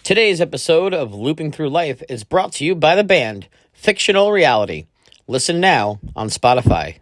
Today's episode of Looping Through Life is brought to you by the band Fictional Reality. Listen now on Spotify.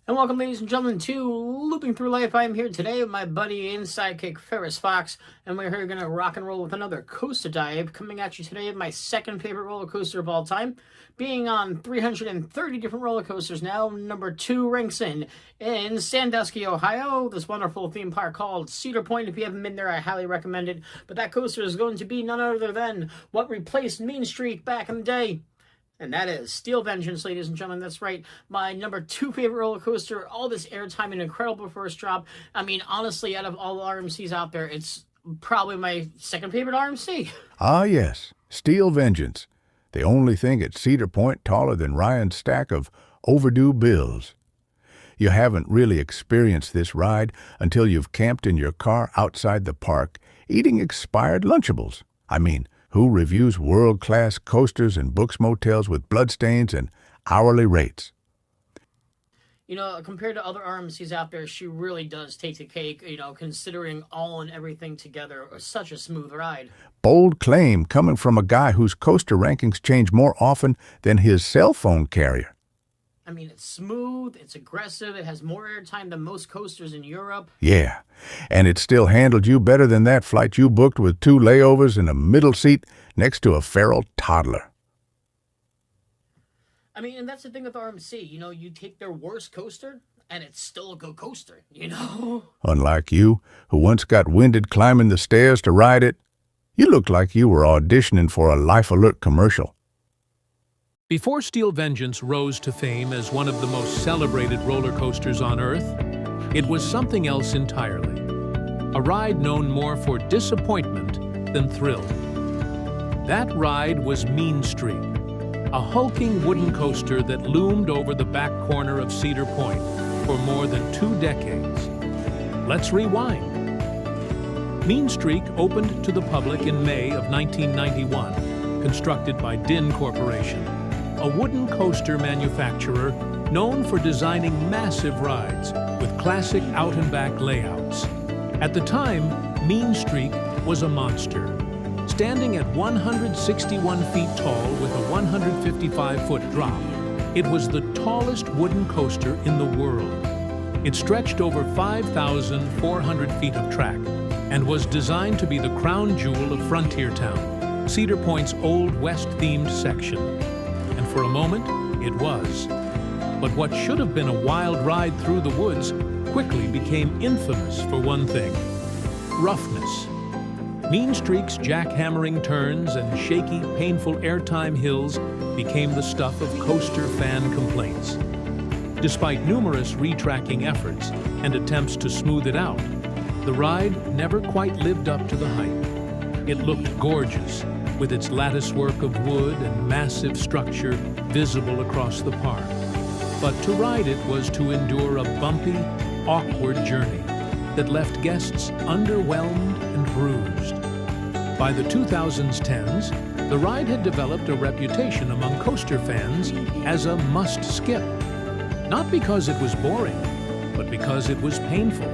And welcome, ladies and gentlemen, to Looping Through Life. I am here today with my buddy and sidekick, Ferris Fox, and we're here going to rock and roll with another coaster dive, coming at you today with my second favorite roller coaster of all time, being on 330 different roller coasters now. Number 2 ranks in Sandusky, Ohio, this wonderful theme park called Cedar Point. If you haven't been there, I highly recommend it. But that coaster is going to be none other than what replaced Mean Streak back in the day. And that is Steel Vengeance, ladies and gentlemen. That's right. My number 2 favorite roller coaster. All this airtime, an incredible first drop. I mean, honestly, out of all the RMCs out there, it's probably my second favorite RMC. Ah, yes. Steel Vengeance. The only thing at Cedar Point taller than Ryan's stack of overdue bills. You haven't really experienced this ride until you've camped in your car outside the park, eating expired Lunchables. I mean, who reviews world-class coasters and books motels with bloodstains and hourly rates? You know, compared to other RMCs out there, she really does take the cake, considering all and everything together. Such a smooth ride. Bold claim coming from a guy whose coaster rankings change more often than his cell phone carrier. I mean, it's smooth, it's aggressive, it has more airtime than most coasters in Europe. Yeah, and it still handled you better than that flight you booked with 2 layovers and a middle seat next to a feral toddler. I mean, and that's the thing with RMC. You take their worst coaster, and it's still a good coaster, Unlike you, who once got winded climbing the stairs to ride it, you looked like you were auditioning for a Life Alert commercial. Before Steel Vengeance rose to fame as one of the most celebrated roller coasters on Earth, it was something else entirely. A ride known more for disappointment than thrill. That ride was Mean Streak, a hulking wooden coaster that loomed over the back corner of Cedar Point for more than 2 decades. Let's rewind. Mean Streak opened to the public in May of 1991, constructed by Din Corporation, a wooden coaster manufacturer known for designing massive rides with classic out-and-back layouts. At the time, Mean Streak was a monster, standing at 161 feet tall with a 155-foot drop. It was the tallest wooden coaster in the world. It stretched over 5,400 feet of track and was designed to be the crown jewel of Frontier Town, Cedar Point's Old West-themed section. And for a moment, it was. But what should have been a wild ride through the woods quickly became infamous for one thing: roughness. Mean Streak's jackhammering turns and shaky, painful airtime hills became the stuff of coaster fan complaints. Despite numerous retracking efforts and attempts to smooth it out, the ride never quite lived up to the hype. It looked gorgeous, with its latticework of wood and massive structure visible across the park. But to ride it was to endure a bumpy, awkward journey that left guests underwhelmed and bruised. By the 2010s, the ride had developed a reputation among coaster fans as a must-skip. Not because it was boring, but because it was painful.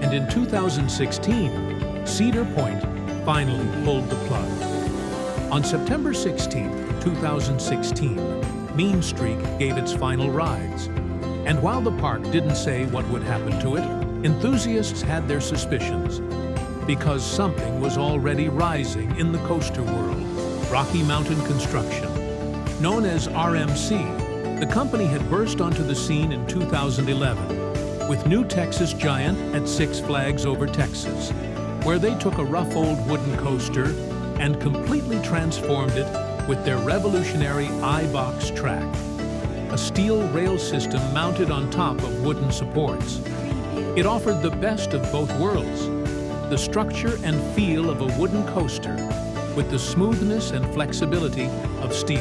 And in 2016, Cedar Point finally pulled the plug. On September 16, 2016, Mean Streak gave its final rides. And while the park didn't say what would happen to it, enthusiasts had their suspicions. Because something was already rising in the coaster world: Rocky Mountain Construction. Known as RMC, the company had burst onto the scene in 2011 with New Texas Giant at Six Flags Over Texas, where they took a rough old wooden coaster and completely transformed it with their revolutionary I-Box track. a steel rail system mounted on top of wooden supports. It offered the best of both worlds, the structure and feel of a wooden coaster with the smoothness and flexibility of steel.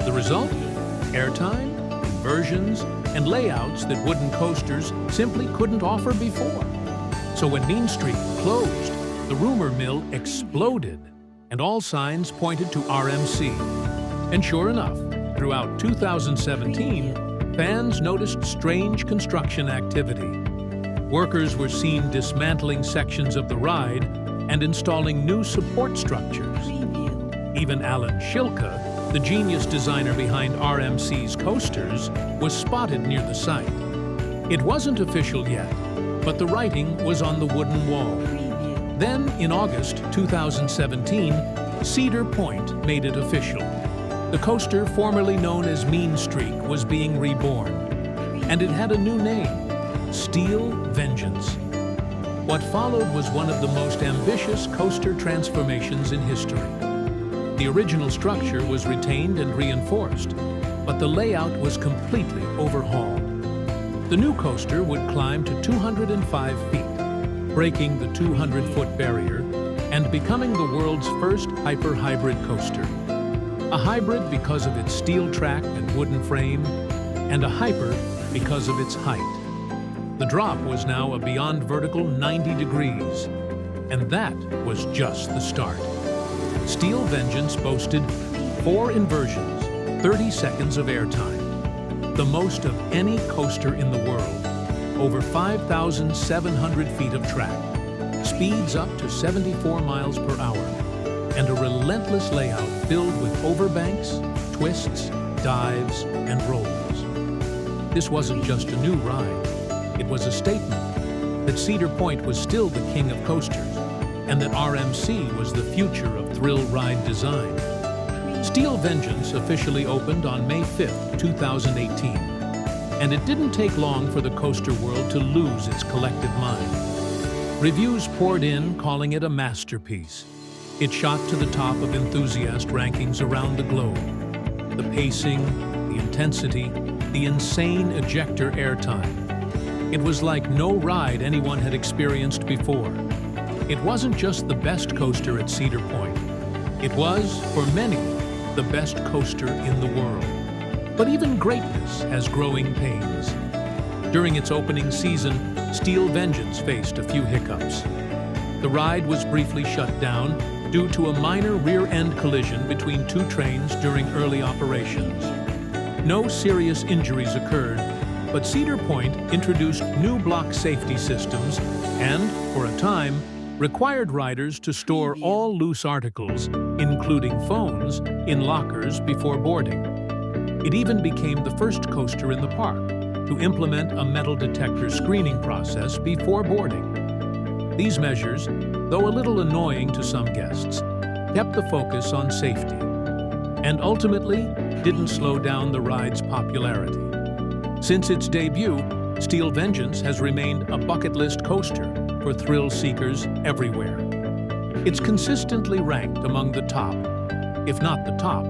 The result? Airtime, inversions, and layouts that wooden coasters simply couldn't offer before. So when Mean Street closed, the rumor mill exploded, and all signs pointed to RMC. And sure enough, throughout 2017, fans noticed strange construction activity. Workers were seen dismantling sections of the ride and installing new support structures. Even Alan Shilka, the genius designer behind RMC's coasters, was spotted near the site. It wasn't official yet, but the writing was on the wooden wall. Then, in August 2017, Cedar Point made it official. The coaster formerly known as Mean Streak was being reborn, and it had a new name, Steel Vengeance. What followed was one of the most ambitious coaster transformations in history. The original structure was retained and reinforced, but the layout was completely overhauled. The new coaster would climb to 205 feet, breaking the 200-foot barrier and becoming the world's first hyper-hybrid coaster. A hybrid because of its steel track and wooden frame, and a hyper because of its height. The drop was now a beyond vertical 90 degrees, and that was just the start. Steel Vengeance boasted 4 inversions, 30 seconds of airtime, the most of any coaster in the world, over 5,700 feet of track, speeds up to 74 miles per hour, and a relentless layout filled with overbanks, twists, dives, and rolls. This wasn't just a new ride. It was a statement that Cedar Point was still the king of coasters, and that RMC was the future of thrill ride design. Steel Vengeance officially opened on May 5, 2018, and it didn't take long for the coaster world to lose its collective mind. Reviews poured in, calling it a masterpiece. It shot to the top of enthusiast rankings around the globe. The pacing, the intensity, the insane ejector airtime. It was like no ride anyone had experienced before. It wasn't just the best coaster at Cedar Point. It was, for many, the best coaster in the world. But even greatness has growing pains. During its opening season, Steel Vengeance faced a few hiccups. The ride was briefly shut down due to a minor rear-end collision between 2 trains during early operations. No serious injuries occurred, but Cedar Point introduced new block safety systems and, for a time, required riders to store all loose articles, including phones, in lockers before boarding. It even became the first coaster in the park to implement a metal detector screening process before boarding. These measures, though a little annoying to some guests, kept the focus on safety and ultimately didn't slow down the ride's popularity. Since its debut, Steel Vengeance has remained a bucket list coaster for thrill seekers everywhere. It's consistently ranked among the top, if not the top,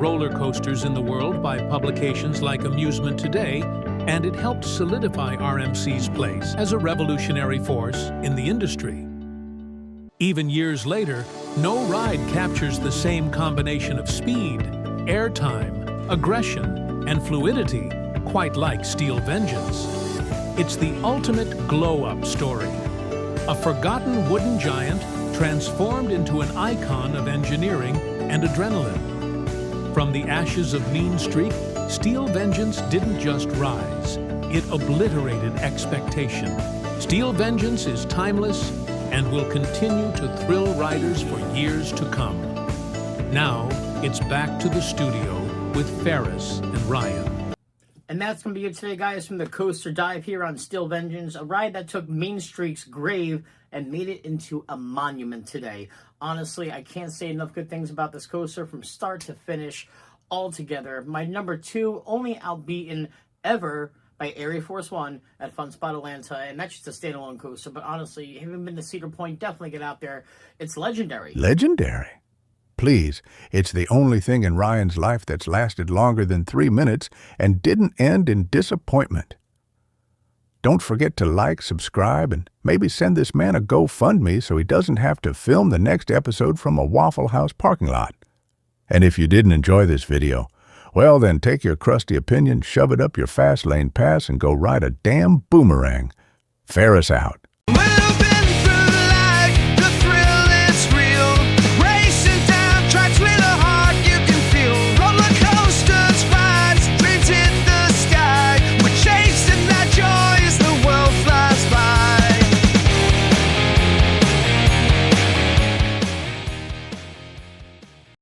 roller coasters in the world by publications like Amusement Today, and it helped solidify RMC's place as a revolutionary force in the industry. Even years later, no ride captures the same combination of speed, airtime, aggression, and fluidity quite like Steel Vengeance. It's the ultimate glow-up story. A forgotten wooden giant transformed into an icon of engineering and adrenaline. From the ashes of Mean Streak, Steel Vengeance didn't just rise, it obliterated expectation. Steel Vengeance is timeless and will continue to thrill riders for years to come. Now, it's back to the studio with Ferris and Ryan. And that's going to be it today, guys, from the Coaster Dive here on Steel Vengeance, a ride that took Mean Streak's grave and made it into a monument today. Honestly, I can't say enough good things about this coaster from start to finish altogether. My number 2, only outbeaten ever by Air Force One at Fun Spot Atlanta, and that's just a standalone coaster. But honestly, if you haven't been to Cedar Point, definitely get out there. It's legendary. Legendary. please, it's the only thing in Ryan's life that's lasted longer than 3 minutes and didn't end in disappointment. Don't forget to like, subscribe, and maybe send this man a GoFundMe so he doesn't have to film the next episode from a Waffle House parking lot. And if you didn't enjoy this video, well then take your crusty opinion, shove it up your fast lane pass, and go ride a damn boomerang. Ferris out.